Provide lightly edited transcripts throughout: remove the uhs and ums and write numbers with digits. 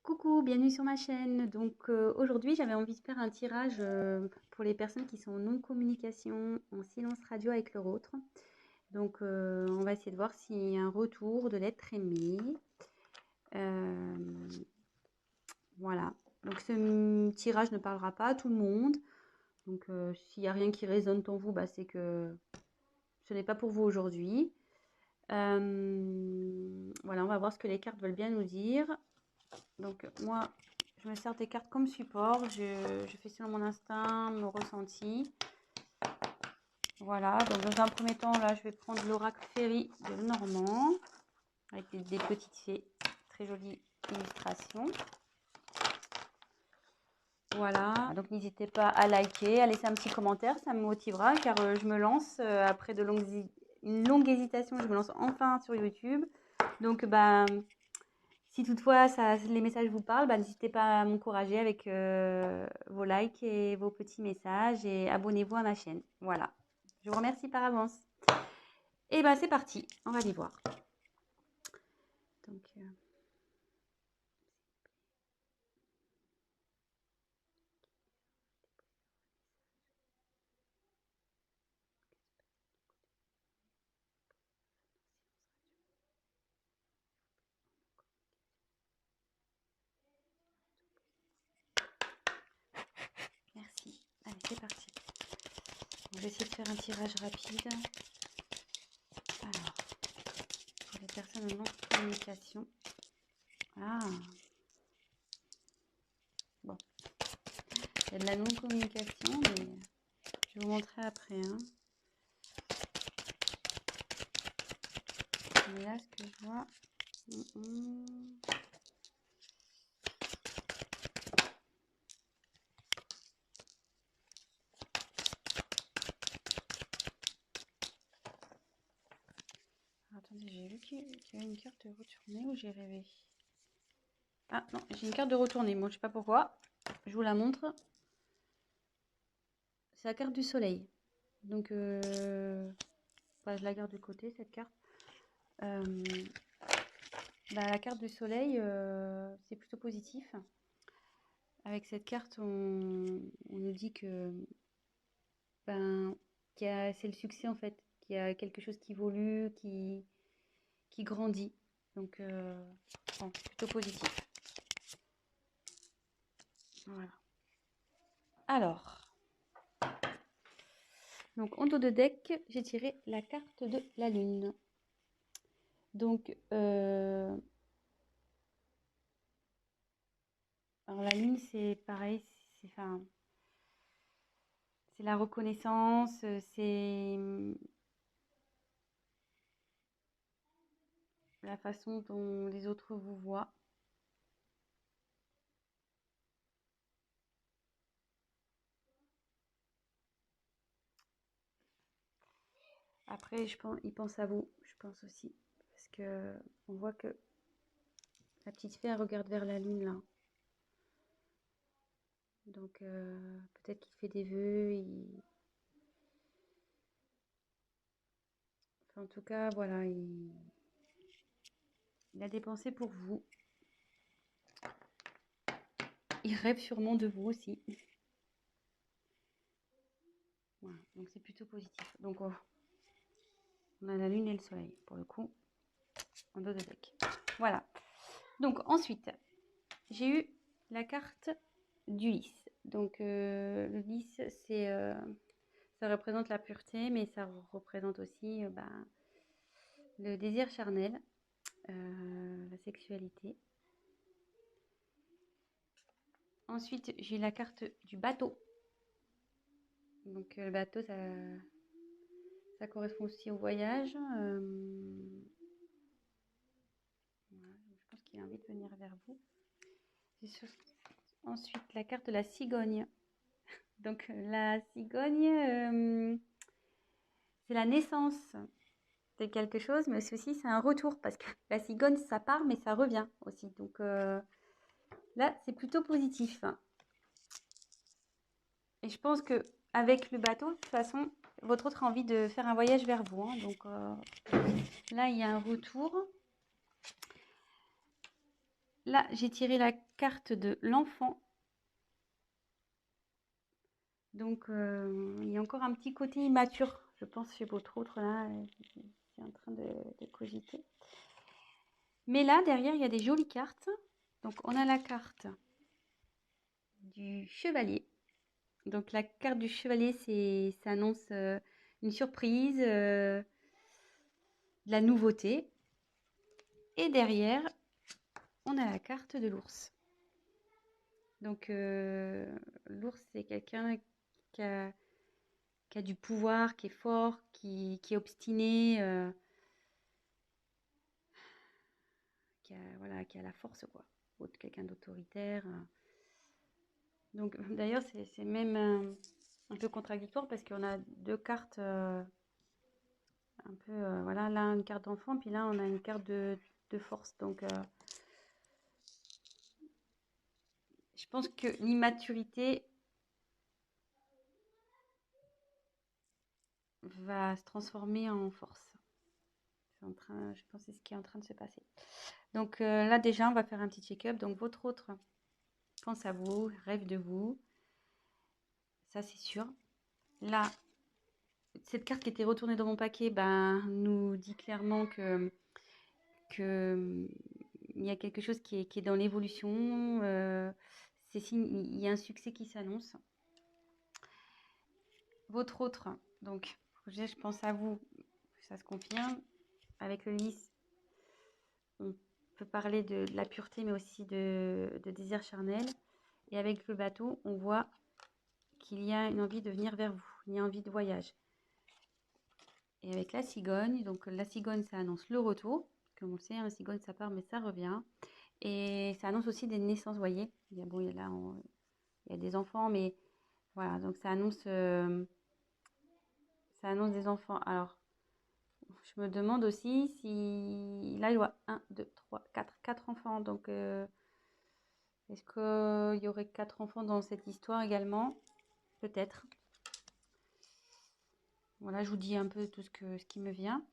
Coucou, bienvenue sur ma chaîne. Donc aujourd'hui, j'avais envie de faire un tirage pour les personnes qui sont en non-communication, en silence radio avec leur autre. Donc on va essayer de voir s'il y a un retour de l'être aimé. Euh, voilà. Donc ce tirage ne parlera pas à tout le monde. Donc s'il n'y a rien qui résonne en vous, bah, c'est que ce n'est pas pour vous aujourd'hui. Voilà, on va voir ce que les cartes veulent bien nous dire. Donc moi, je me sers des cartes comme support. Je fais selon mon instinct, mon ressenti. Voilà, donc dans un premier temps, là, je vais prendre l'oracle Féerie de Lenormand avec des petites fées. Très jolie illustration. Voilà, donc n'hésitez pas à liker, à laisser un petit commentaire, ça me motivera car je me lance après une longue hésitation, je me lance enfin sur YouTube. Donc, bah, si toutefois les messages vous parlent, bah, n'hésitez pas à m'encourager avec vos likes et vos petits messages et abonnez-vous à ma chaîne. Voilà, je vous remercie par avance. Et bah c'est parti, on va aller voir. Donc, merci. Allez, c'est parti. Je vais essayer de faire un tirage rapide. Alors, pour les personnes en non-communication. Ah, bon. Il y a de la non-communication, mais je vais vous montrer après. Hein. Mais là, ce que je vois... Attendez, j'ai vu qu'il y avait une carte de retournée ou j'ai rêvé? Ah non, j'ai une carte de retournée. Moi, je sais pas pourquoi. Je vous la montre. C'est la carte du soleil. Donc, bah, je la garde de côté, cette carte. Bah, la carte du soleil, c'est plutôt positif. Avec cette carte, on nous dit que ben, c'est le succès en fait, qu'il y a quelque chose qui évolue, qui grandit. Donc, bon, plutôt positif. Voilà. Alors, donc en dos de deck, j'ai tiré la carte de la lune. Donc, alors la lune, c'est pareil, c'est la reconnaissance, c'est la façon dont les autres vous voient. Après, ils pensent à vous, je pense aussi. Parce que on voit que la petite fée, elle regarde vers la lune, là. Donc, peut-être qu'il fait des vœux. Enfin, en tout cas, voilà, il a des pensées pour vous. Il rêve sûrement de vous aussi. Voilà, donc c'est plutôt positif. Donc, on a la lune et le soleil, pour le coup, en dos de deck. Voilà. Donc, ensuite, j'ai eu la carte du lys. Donc, le lys, ça représente la pureté, mais ça représente aussi le désir charnel, la sexualité. Ensuite, j'ai la carte du bateau. Donc, le bateau, ça correspond aussi au voyage. Voilà, je pense qu'il a envie de venir vers vous. Ensuite, la carte de la cigogne. Donc, la cigogne, c'est la naissance de quelque chose, mais aussi c'est un retour parce que la cigogne, ça part, mais ça revient aussi. Donc, là, c'est plutôt positif. Et je pense que avec le bateau, de toute façon, votre autre a envie de faire un voyage vers vous. Hein. Donc, là, il y a un retour. Là, j'ai tiré la carte de l'enfant. Donc, il y a encore un petit côté immature, je pense, chez votre autre, là, c'est en train de cogiter. Mais là, derrière, il y a des jolies cartes. Donc, on a la carte du chevalier. Donc, la carte du chevalier, ça annonce une surprise, de la nouveauté. Et derrière, on a la carte de l'ours. Donc, l'ours, c'est quelqu'un qui a du pouvoir, qui est fort, qui est obstiné, voilà, qui a la force, quoi. Quelqu'un d'autoritaire. Donc, d'ailleurs, c'est même un peu contradictoire parce qu'on a deux cartes un peu, voilà, là, une carte d'enfant, puis là, on a une carte de force. Donc, je pense que l'immaturité va se transformer en force. Je pense que c'est ce qui est en train de se passer. Donc là, déjà, on va faire un petit check-up. Donc, votre autre pense à vous, rêve de vous. Ça, c'est sûr. Là, cette carte qui était retournée dans mon paquet nous dit clairement que il y a quelque chose qui est dans l'évolution. Il y a un succès qui s'annonce. Votre autre, donc, je pense à vous, ça se confirme. Avec le lys, on peut parler de la pureté, mais aussi de désir charnel. Et avec le bateau, on voit qu'il y a une envie de venir vers vous, il y a envie de voyage. Et avec la cigogne, donc la cigogne, ça annonce le retour. Comme on le sait, la cigogne, ça part, mais ça revient. Et ça annonce aussi des naissances, vous voyez. Il y a des enfants, mais voilà, donc ça annonce des enfants. Alors, je me demande aussi si... Là, je vois 1, 2, 3, 4 enfants. Donc, est-ce qu'il y aurait 4 enfants dans cette histoire également? Peut-être. Voilà, je vous dis un peu tout ce qui me vient.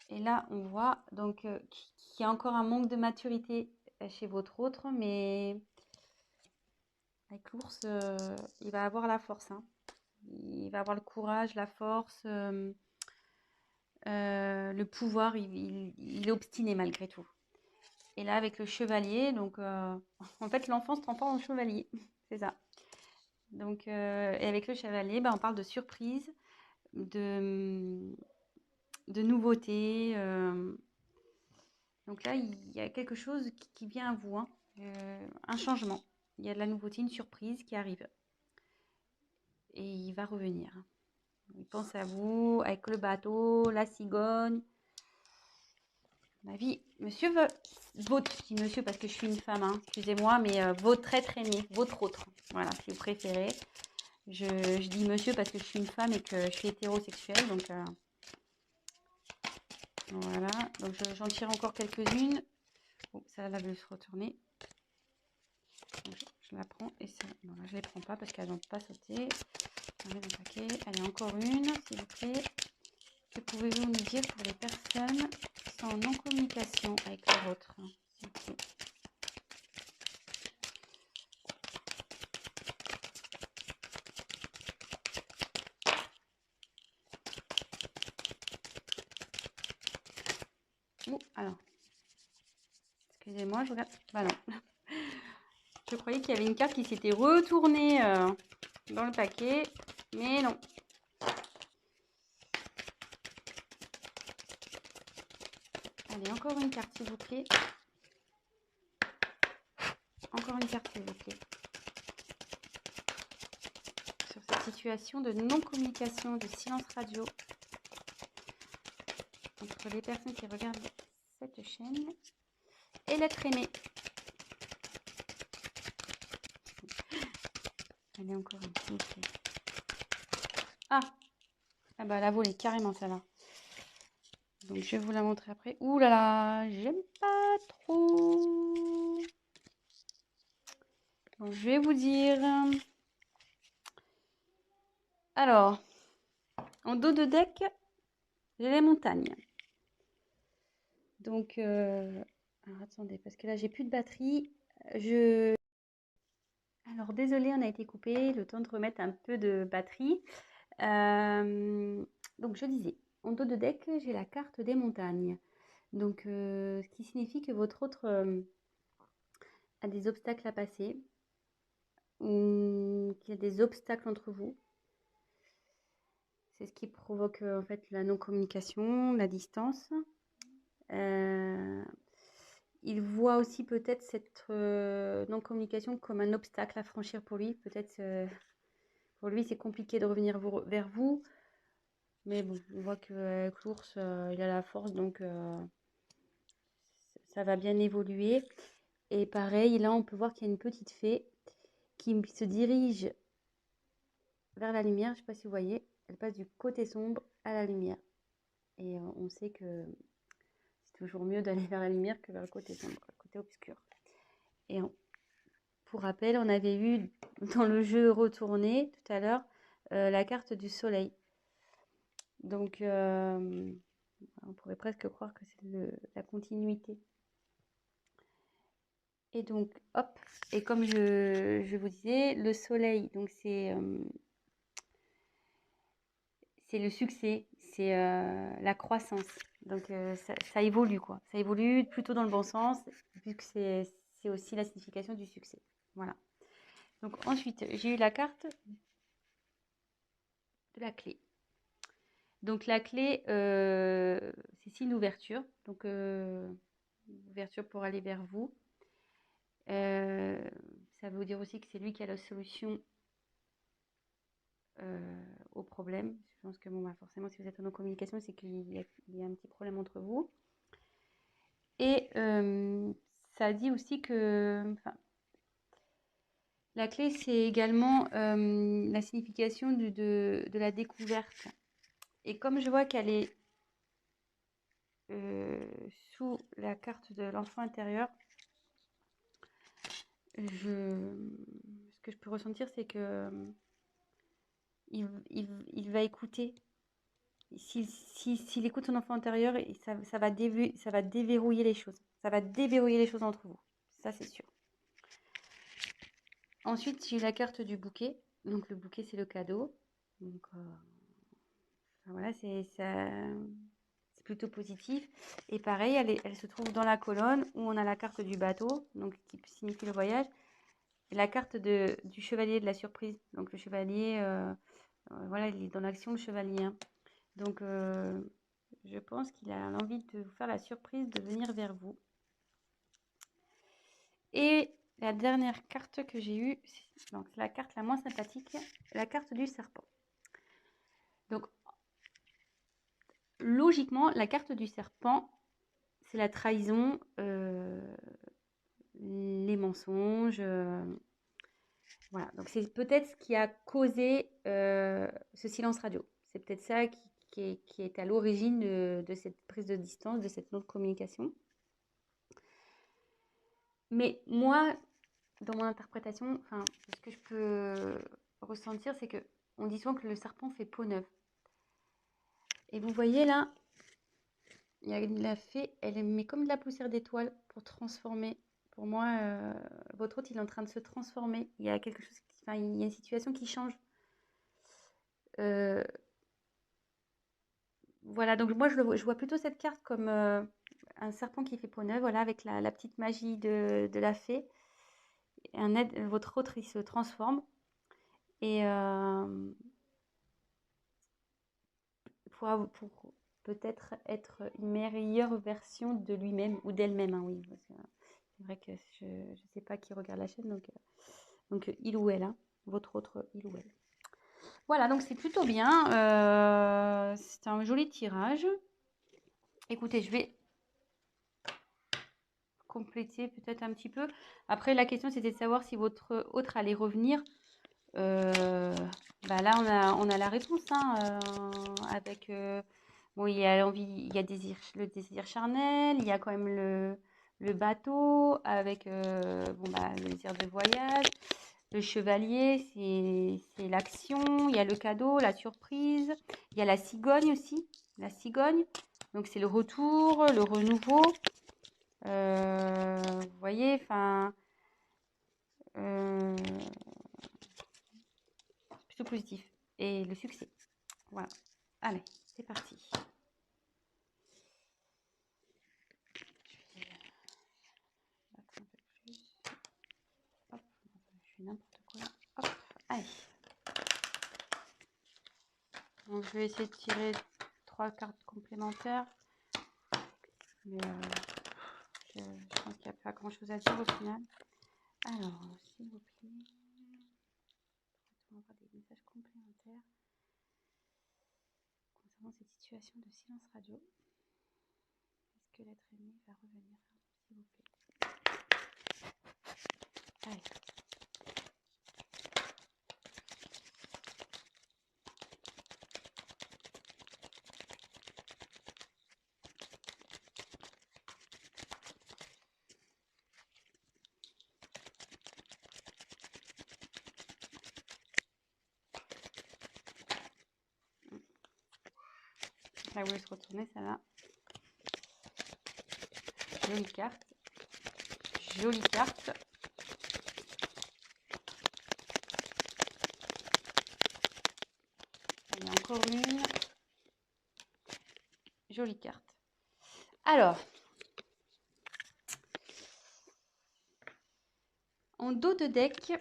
Et là, on voit donc qu'il y a encore un manque de maturité chez votre autre, mais avec l'ours, il va avoir la force, hein. Il va avoir le courage, la force, le pouvoir. Il est obstiné malgré tout. Et là, avec le chevalier, donc en fait, l'enfant se transforme en chevalier. C'est ça. Donc, et avec le chevalier, on parle de surprise, de nouveauté. Donc là, il y a quelque chose qui vient à vous, hein. Un changement. Il y a de la nouveauté, une surprise qui arrive. Et il va revenir. Il pense à vous, avec le bateau, la cigogne. Ma vie, monsieur votre, je dis monsieur parce que je suis une femme, hein, excusez-moi, mais votre être aimé, votre autre. Voilà, si vous préférez. Je dis monsieur parce que je suis une femme et que je suis hétérosexuelle. Donc voilà, donc j'en tire encore quelques-unes. Bon, ça va se retourner. Donc, je la prends et ça. Voilà, je ne les prends pas parce qu'elles n'ont pas sauté. On met dans le paquet. Allez, encore une, s'il vous plaît. Que pouvez-vous nous dire pour les personnes qui sont en non-communication avec leur autre, s'il vous plaît? Alors, excusez-moi, je regarde. Bah non. Je croyais qu'il y avait une carte qui s'était retournée dans le paquet, mais non. Allez, encore une carte, s'il vous plaît. Encore une carte, s'il vous plaît. Sur cette situation de non-communication, de silence radio entre les personnes qui regardent cette chaîne et l'être aimé. Allez, encore une, s'il vous plaît. Ah bah la volée, carrément, ça va. Donc, je vais vous la montrer après. Ouh là là, j'aime pas trop. Donc, je vais vous dire. Alors, en dos de deck, j'ai les montagnes. Donc, alors attendez, parce que là, j'ai plus de batterie. Alors, désolé, on a été coupé. Le temps de remettre un peu de batterie. Donc, je disais, en dos de deck, j'ai la carte des montagnes. Donc, ce qui signifie que votre autre a des obstacles à passer, ou qu'il y a des obstacles entre vous. C'est ce qui provoque en fait la non-communication, la distance. Il voit aussi peut-être cette non-communication comme un obstacle à franchir pour lui. Peut-être pour lui c'est compliqué de revenir vers vous. Mais bon, on voit qu'avec l'ours, il a la force, donc ça va bien évoluer. Et pareil, là on peut voir qu'il y a une petite fée qui se dirige vers la lumière. Je ne sais pas si vous voyez, elle passe du côté sombre à la lumière. Et on sait que c'est toujours mieux d'aller vers la lumière que vers le côté sombre, le côté obscur. Et pour rappel, on avait vu dans le jeu retourné tout à l'heure la carte du soleil. Donc, on pourrait presque croire que c'est la continuité. Et donc, hop, et comme je vous disais, le soleil, donc c'est le succès, c'est la croissance. Donc, ça évolue, quoi. Ça évolue plutôt dans le bon sens, puisque c'est aussi la signification du succès. Voilà. Donc, ensuite, j'ai eu la carte de la clé. Donc, la clé, c'est signe d'ouverture. Donc, ouverture pour aller vers vous. Ça veut dire aussi que c'est lui qui a la solution au problème. Je pense que bon, bah, forcément, si vous êtes en communication, c'est qu'il y a un petit problème entre vous. Et ça dit aussi que la clé, c'est également la signification de la découverte. Et comme je vois qu'elle est sous la carte de l'enfant intérieur, ce que je peux ressentir, c'est que il va écouter. S'il écoute son enfant intérieur, ça va déverrouiller les choses. Ça va déverrouiller les choses entre vous. Ça, c'est sûr. Ensuite, j'ai la carte du bouquet. Donc, le bouquet, c'est le cadeau. Donc, voilà, c'est plutôt positif. Et pareil, elle se trouve dans la colonne où on a la carte du bateau, donc qui signifie le voyage, et la carte du chevalier de la surprise. Donc, le chevalier, voilà, il est dans l'action, le chevalier. Hein. Donc, je pense qu'il a l'envie de vous faire la surprise de venir vers vous. Et la dernière carte que j'ai eue, donc la carte la moins sympathique, la carte du serpent. Donc, logiquement, la carte du serpent, c'est la trahison, les mensonges. Voilà, donc c'est peut-être ce qui a causé ce silence radio. C'est peut-être ça qui est à l'origine de cette prise de distance, de cette non-communication. Mais moi, dans mon interprétation, ce que je peux ressentir, c'est que on dit souvent que le serpent fait peau neuve. Et vous voyez là, il y a la fée, elle met comme de la poussière d'étoile pour transformer. Pour moi, votre hôte, il est en train de se transformer. Il y a quelque chose, il y a une situation qui change. Voilà, donc moi, je vois plutôt cette carte comme un serpent qui fait peau neuve, voilà, avec la petite magie de la fée. Votre autre, il se transforme. Et pour peut-être être une meilleure version de lui-même ou d'elle-même, hein, oui. C'est vrai que je ne sais pas qui regarde la chaîne, donc il ou elle, hein, votre autre il ou elle. Voilà, donc c'est plutôt bien. C'est un joli tirage. Écoutez, je vais compléter peut-être un petit peu. Après, la question, c'était de savoir si votre autre allait revenir. Là, on a la réponse, hein, avec... bon, il y a l'envie, il y a le désir charnel, il y a quand même le bateau, avec le désir de voyage. Le chevalier, c'est l'action. Il y a le cadeau, la surprise. Il y a la cigogne aussi. La cigogne. Donc, c'est le retour, le renouveau. voyez, enfin, plutôt positif. Et le succès. Voilà. Allez, c'est parti. Je vais battre un peu plus. Hop, je fais n'importe quoi. Hop, allez. Donc, je vais essayer de tirer 3 cartes complémentaires. Mais je pense qu'il n'y a pas grand chose à dire au final. Alors, s'il vous plaît, on va avoir des messages complémentaires concernant cette situation de silence radio. Est-ce que l'être aimé va revenir, s'il vous plaît? Allez. Ça voulait se retourner, ça là. Jolie carte. Jolie carte. Il y a encore une. Jolie carte. Alors, en dos de deck,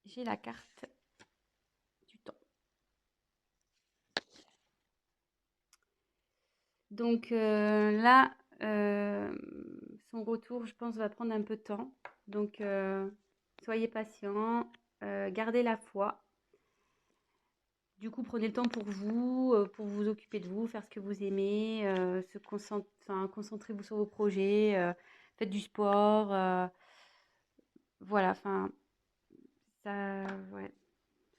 j'ai la carte du temps. Donc là, son retour, je pense, va prendre un peu de temps. Donc, soyez patient, gardez la foi. Du coup, prenez le temps pour vous occuper de vous, faire ce que vous aimez, concentrez-vous sur vos projets, faites du sport. Voilà, enfin, ouais,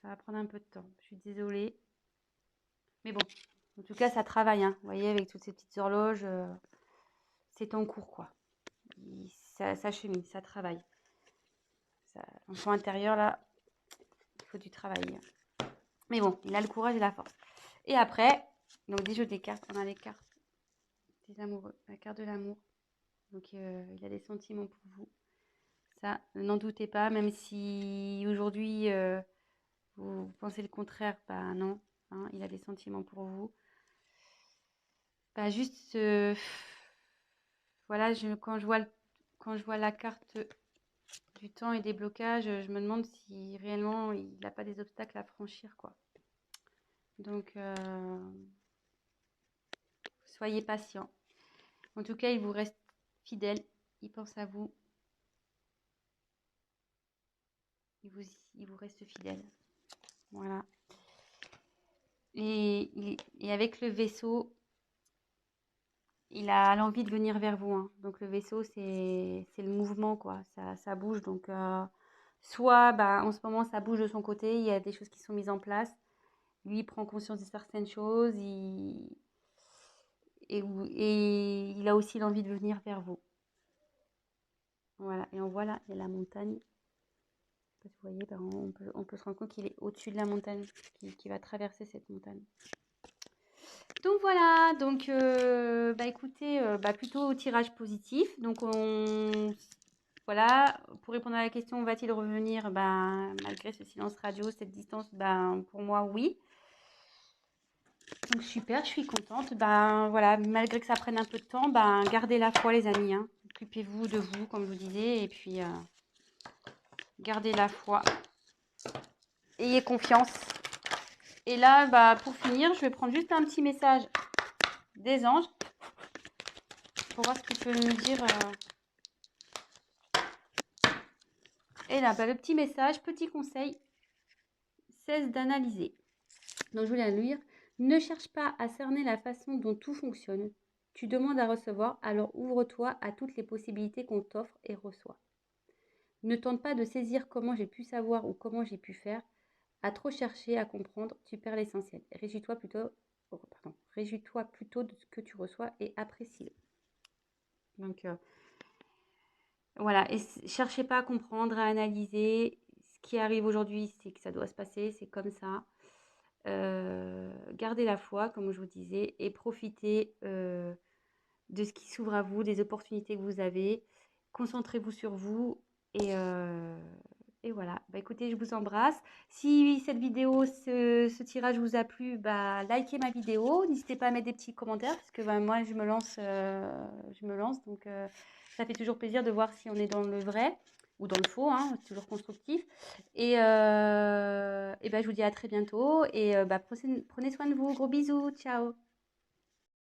ça va prendre un peu de temps. Je suis désolée. Mais bon, en tout cas, ça travaille, hein. Vous voyez, avec toutes ces petites horloges, c'est en cours, quoi. Ça chemine, ça travaille. L'enfant intérieur, là, il faut du travail. Mais bon, il a le courage et la force. Et après, donc des jeux des cartes, on a les cartes des amoureux, la carte de l'amour. Donc il a des sentiments pour vous. Ça, n'en doutez pas, même si aujourd'hui vous pensez le contraire, bah non, hein, il a des sentiments pour vous. Bah juste, voilà, quand je vois la carte du temps et des blocages, je me demande si réellement il n'a pas des obstacles à franchir, quoi. Donc, soyez patient. En tout cas, il vous reste fidèle, il pense à vous, il vous reste fidèle. Voilà. Et avec le vaisseau, il a l'envie de venir vers vous, hein. Donc le vaisseau, c'est le mouvement, quoi. Ça bouge. Donc soit en ce moment, ça bouge de son côté, il y a des choses qui sont mises en place. Lui, il prend conscience de certaines choses. Et il a aussi l'envie de venir vers vous. Voilà. Et on voit là, il y a la montagne. Vous voyez, on peut se rendre compte qu'il est au-dessus de la montagne, qui va traverser cette montagne. Donc voilà, donc écoutez, plutôt tirage positif. Donc voilà, pour répondre à la question, va-t-il revenir malgré ce silence radio, cette distance, pour moi oui. Donc super, je suis contente. Voilà, malgré que ça prenne un peu de temps, gardez la foi les amis, hein. Occupez-vous de vous, comme je vous disais, et puis gardez la foi. Ayez confiance. Et là, pour finir, je vais prendre juste un petit message des anges pour voir ce qu'ils peuvent me dire. Et là, le petit message, petit conseil, cesse d'analyser. Donc, je voulais le lire. Ne cherche pas à cerner la façon dont tout fonctionne. Tu demandes à recevoir, alors ouvre-toi à toutes les possibilités qu'on t'offre et reçois. Ne tente pas de saisir comment j'ai pu savoir ou comment j'ai pu faire. À trop chercher à comprendre, tu perds l'essentiel. Réjouis-toi plutôt de ce que tu reçois et apprécie-le. Donc, voilà, et cherchez pas à comprendre, à analyser. Ce qui arrive aujourd'hui, c'est que ça doit se passer, c'est comme ça. Gardez la foi, comme je vous disais, et profitez de ce qui s'ouvre à vous, des opportunités que vous avez. Concentrez-vous sur vous et voilà. Bah, écoutez, je vous embrasse. Si cette vidéo, ce tirage vous a plu, bah, likez ma vidéo. N'hésitez pas à mettre des petits commentaires parce que bah, moi, je me lance. Donc, ça fait toujours plaisir de voir si on est dans le vrai ou dans le faux, hein, c'est toujours constructif. Et bah, je vous dis à très bientôt. Et bah, prenez soin de vous. Gros bisous. Ciao.